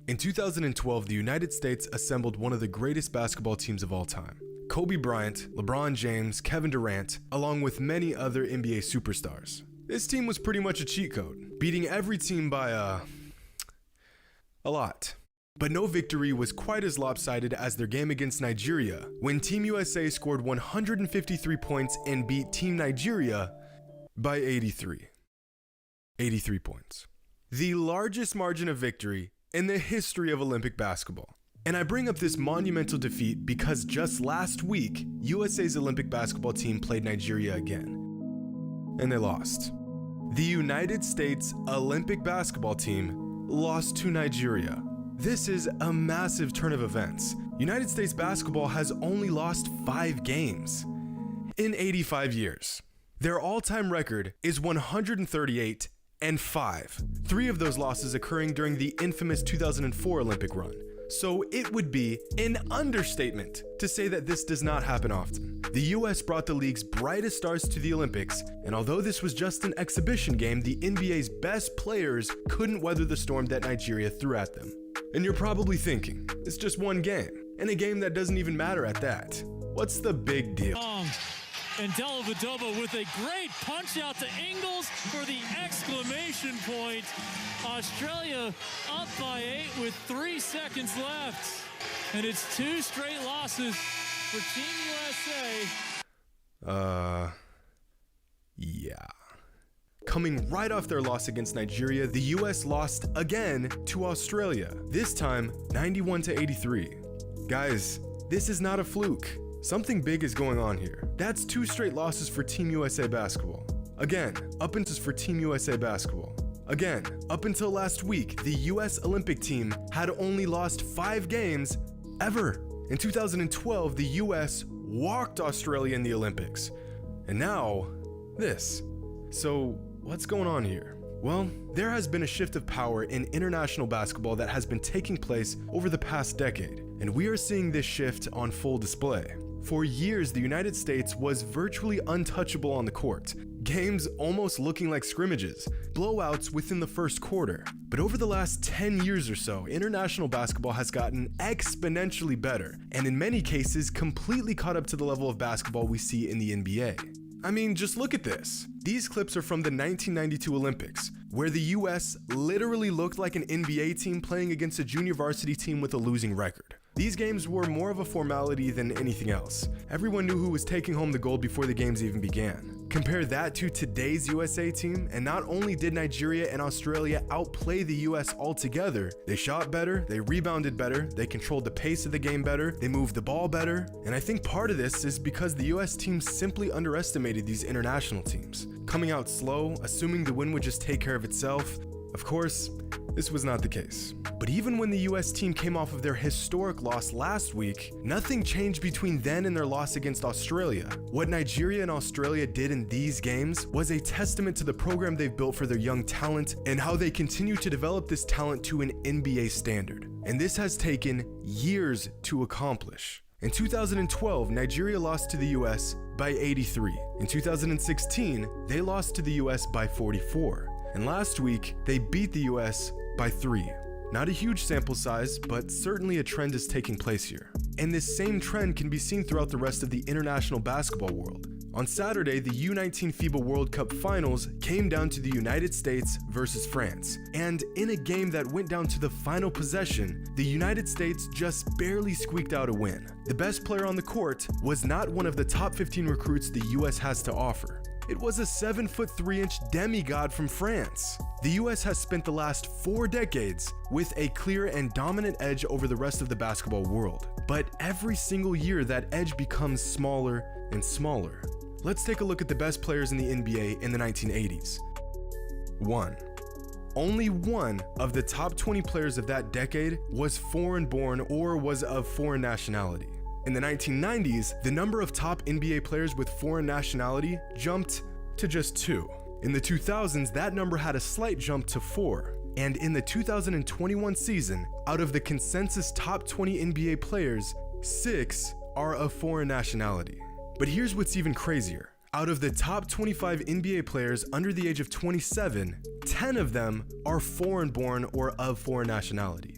In 2012, the United States assembled one of the greatest basketball teams of all time. Kobe Bryant, LeBron James, Kevin Durant, along with many other NBA superstars. This team was pretty much a cheat code, beating every team by a lot. But no victory was quite as lopsided as their game against Nigeria, when Team USA scored 153 points and beat Team Nigeria by 83 points. The largest margin of victory in the history of Olympic basketball. And I bring up this monumental defeat because just last week, USA's Olympic basketball team played Nigeria again. And they lost. The United States Olympic basketball team lost to Nigeria. This is a massive turn of events. United States basketball has only lost 5 games in 85 years. Their all-time record is 138-5. 3 of those losses occurring during the infamous 2004 Olympic run. So it would be an understatement to say that this does not happen often. The US brought the league's brightest stars to the Olympics, and although this was just an exhibition game, the NBA's best players couldn't weather the storm that Nigeria threw at them. And you're probably thinking, it's just one game, and a game that doesn't even matter at that. What's the big deal? And Dellavedova with a great punch out to Ingles for the exclamation point. Australia up by 8 with 3 seconds left. And it's 2 straight losses for Team USA. Yeah. Coming right off their loss against Nigeria, the US lost again to Australia, this time 91-83. Guys, this is not a fluke. Something big is going on here. That's 2 straight losses for Team USA basketball. Again, up until for Team USA basketball. Again, up until last week, the US Olympic team had only lost 5 games ever. In 2012, the US walked Australia in the Olympics. And now, this. So, what's going on here? Well, there has been a shift of power in international basketball that has been taking place over the past decade, and we are seeing this shift on full display. For years, the United States was virtually untouchable on the court, games almost looking like scrimmages, blowouts within the first quarter. But over the last 10 years or so, international basketball has gotten exponentially better, and in many cases, completely caught up to the level of basketball we see in the NBA. I mean, just look at this. These clips are from the 1992 Olympics, where the US literally looked like an NBA team playing against a junior varsity team with a losing record. These games were more of a formality than anything else. Everyone knew who was taking home the gold before the games even began. Compare that to today's USA team, and not only did Nigeria and Australia outplay the US altogether, they shot better, they rebounded better, they controlled the pace of the game better, they moved the ball better, and I think part of this is because the US team simply underestimated these international teams. Coming out slow, assuming the win would just take care of itself. Of course, this was not the case. But even when the US team came off of their historic loss last week, nothing changed between then and their loss against Australia. What Nigeria and Australia did in these games was a testament to the program they've built for their young talent and how they continue to develop this talent to an NBA standard. And this has taken years to accomplish. In 2012, Nigeria lost to the US by 83. In 2016, they lost to the US by 44. And last week, they beat the US by 3. Not a huge sample size, but certainly a trend is taking place here. And this same trend can be seen throughout the rest of the international basketball world. On Saturday, the U19 FIBA World Cup Finals came down to the United States versus France. And in a game that went down to the final possession, the United States just barely squeaked out a win. The best player on the court was not one of the top 15 recruits the US has to offer. It was a 7'3" demigod from France. The US has spent the last 4 decades with a clear and dominant edge over the rest of the basketball world. But every single year, that edge becomes smaller and smaller. Let's take a look at the best players in the NBA in the 1980s. 1. Only one of the top 20 players of that decade was foreign-born or was of foreign nationality. In the 1990s, the number of top NBA players with foreign nationality jumped to just 2. In the 2000s, that number had a slight jump to 4. And in the 2021 season, out of the consensus top 20 NBA players, 6 are of foreign nationality. But here's what's even crazier. Out of the top 25 NBA players under the age of 27, 10 of them are foreign-born or of foreign nationality.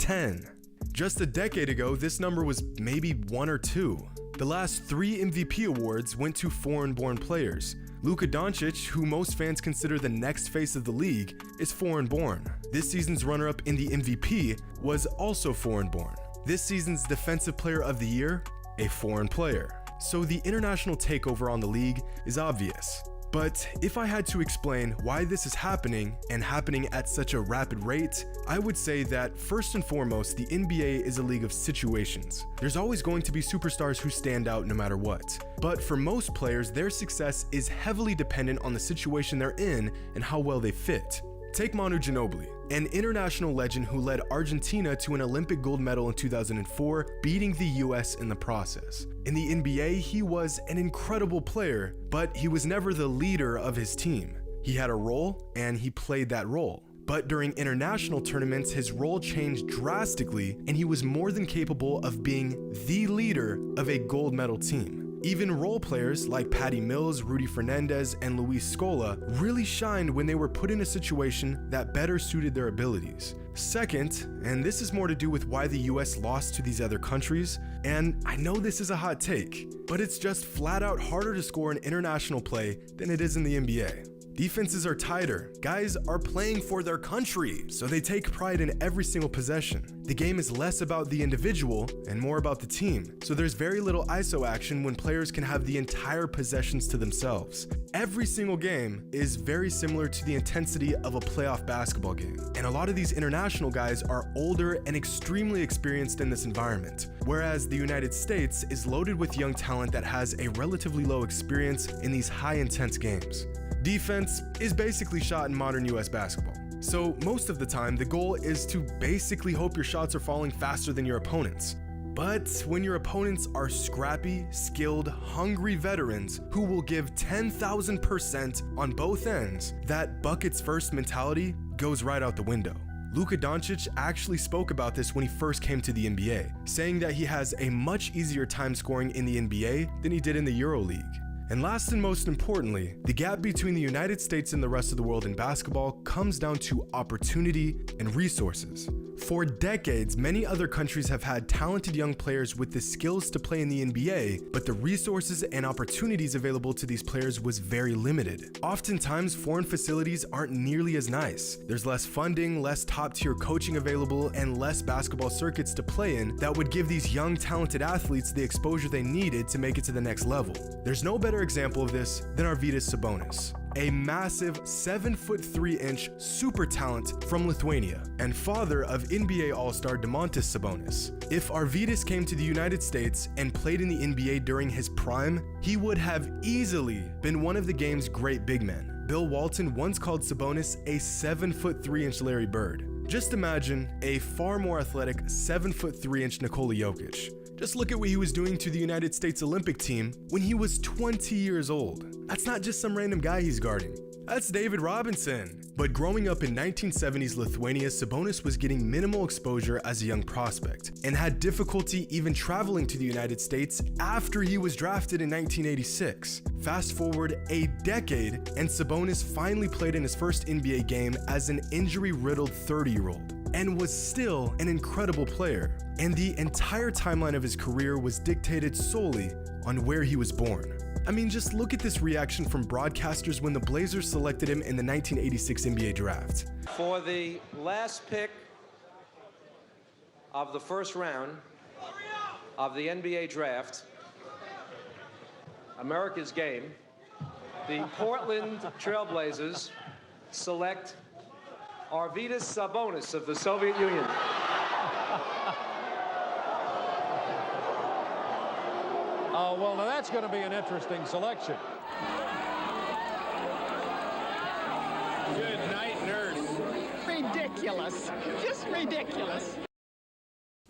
10. Just a decade ago, this number was maybe 1 or 2. The last 3 MVP awards went to foreign-born players. Luka Doncic, who most fans consider the next face of the league, is foreign-born. This season's runner-up in the MVP was also foreign-born. This season's Defensive Player of the Year, a foreign player. So the international takeover on the league is obvious. But if I had to explain why this is happening, and happening at such a rapid rate, I would say that first and foremost, the NBA is a league of situations. There's always going to be superstars who stand out no matter what. But for most players, their success is heavily dependent on the situation they're in and how well they fit. Take Manu Ginobili, an international legend who led Argentina to an Olympic gold medal in 2004, beating the US in the process. In the NBA, he was an incredible player, but he was never the leader of his team. He had a role, and he played that role. But during international tournaments, his role changed drastically, and he was more than capable of being the leader of a gold medal team. Even role players like Patty Mills, Rudy Fernandez, and Luis Scola really shined when they were put in a situation that better suited their abilities. Second, and this is more to do with why the US lost to these other countries, and I know this is a hot take, but it's just flat out harder to score in international play than it is in the NBA. Defenses are tighter, guys are playing for their country, so they take pride in every single possession. The game is less about the individual and more about the team, so there's very little ISO action when players can have the entire possessions to themselves. Every single game is very similar to the intensity of a playoff basketball game, and a lot of these international guys are older and extremely experienced in this environment, whereas the United States is loaded with young talent that has a relatively low experience in these high-intense games. Defense is basically shot in modern US basketball. So most of the time, the goal is to basically hope your shots are falling faster than your opponents. But when your opponents are scrappy, skilled, hungry veterans who will give 10,000% on both ends, that buckets first mentality goes right out the window. Luka Doncic actually spoke about this when he first came to the NBA, saying that he has a much easier time scoring in the NBA than he did in the EuroLeague. And last and most importantly, the gap between the United States and the rest of the world in basketball comes down to opportunity and resources. For decades, many other countries have had talented young players with the skills to play in the NBA, but the resources and opportunities available to these players was very limited. Oftentimes, foreign facilities aren't nearly as nice. There's less funding, less top-tier coaching available, and less basketball circuits to play in that would give these young, talented athletes the exposure they needed to make it to the next level. There's no better example of this than Arvydas Sabonis, a massive 7'3" super talent from Lithuania and father of NBA All-Star Domantas Sabonis. If Arvydas came to the United States and played in the NBA during his prime, he would have easily been one of the game's great big men. Bill Walton once called Sabonis a 7'3" Larry Bird. Just imagine a far more athletic 7'3" Nikola Jokic. Just look at what he was doing to the United States Olympic team when he was 20 years old. That's not just some random guy he's guarding. That's David Robinson. But growing up in 1970s Lithuania, Sabonis was getting minimal exposure as a young prospect and had difficulty even traveling to the United States after he was drafted in 1986. Fast forward a decade, and Sabonis finally played in his first NBA game as an injury-riddled 30-year-old. And was still an incredible player. And the entire timeline of his career was dictated solely on where he was born. I mean, just look at this reaction from broadcasters when the Blazers selected him in the 1986 NBA draft. For the last pick of the first round of the NBA draft, America's game, the Portland Trailblazers select Arvydas Sabonis of the Soviet Union. Oh, well, now that's going to be an interesting selection. Good night, nurse. Ridiculous. Just ridiculous.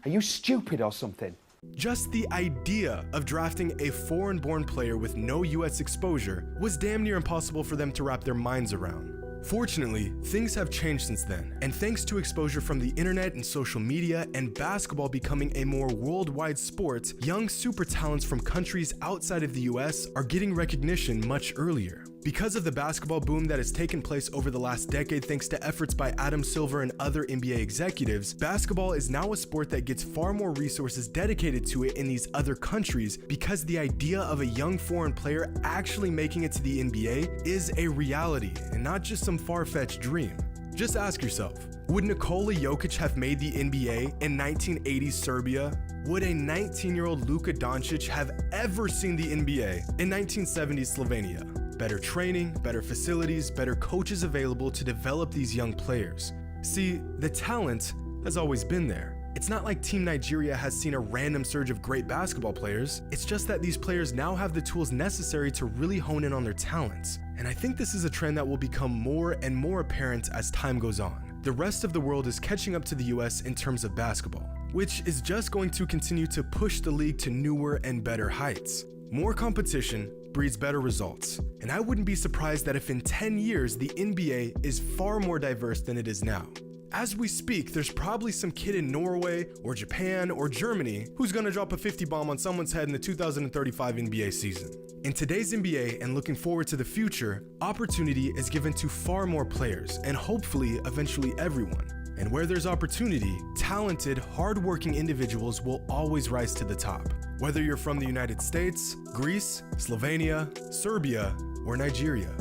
Are you stupid or something? Just the idea of drafting a foreign-born player with no US exposure was damn near impossible for them to wrap their minds around. Fortunately, things have changed since then, and thanks to exposure from the internet and social media and basketball becoming a more worldwide sport, young super talents from countries outside of the US are getting recognition much earlier. Because of the basketball boom that has taken place over the last decade thanks to efforts by Adam Silver and other NBA executives, basketball is now a sport that gets far more resources dedicated to it in these other countries because the idea of a young foreign player actually making it to the NBA is a reality and not just some far-fetched dream. Just ask yourself, would Nikola Jokic have made the NBA in 1980s Serbia? Would a 19-year-old Luka Doncic have ever seen the NBA in 1970s Slovenia? Better training, better facilities, better coaches available to develop these young players. See, the talent has always been there. It's not like Team Nigeria has seen a random surge of great basketball players. It's just that these players now have the tools necessary to really hone in on their talents. And I think this is a trend that will become more and more apparent as time goes on. The rest of the world is catching up to the US in terms of basketball, which is just going to continue to push the league to newer and better heights. More competition breeds better results, and I wouldn't be surprised that if in 10 years the NBA is far more diverse than it is now. As we speak, there's probably some kid in Norway or Japan or Germany who's gonna drop a 50 bomb on someone's head in the 2035 NBA season. In today's NBA and looking forward to the future, opportunity is given to far more players and hopefully eventually everyone. And where there's opportunity, talented, hardworking individuals will always rise to the top. Whether you're from the United States, Greece, Slovenia, Serbia, or Nigeria.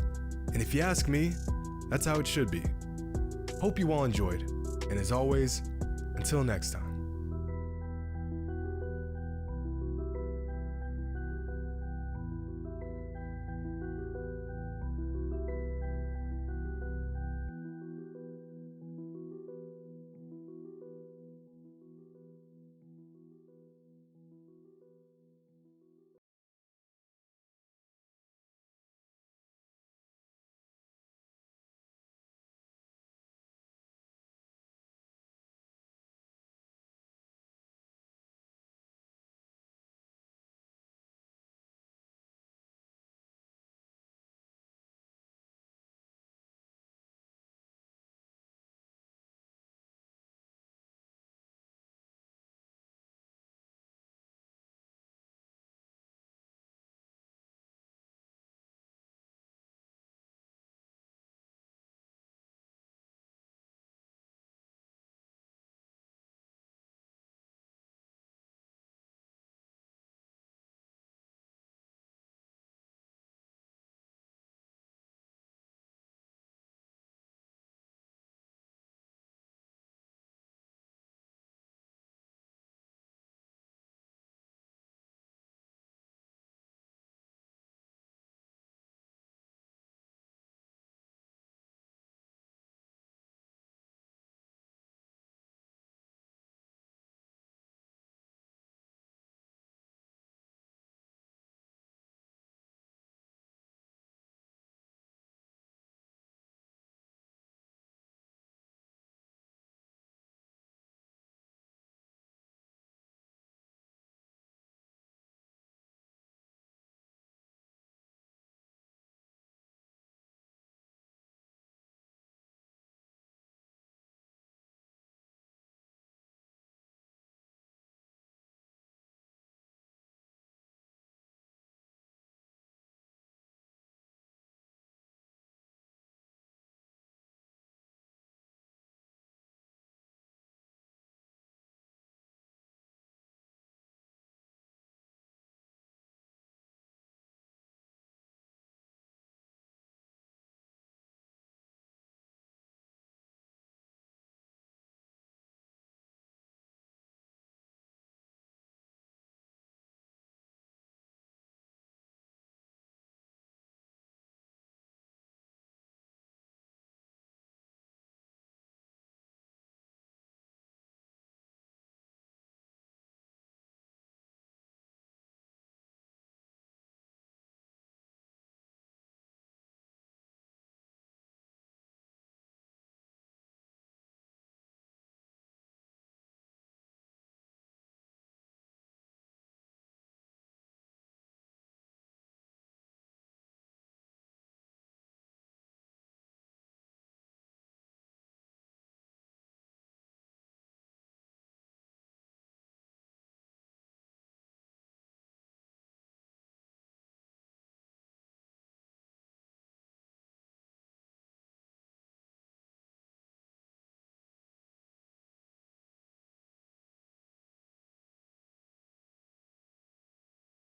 And if you ask me, that's how it should be. Hope you all enjoyed, and as always, until next time.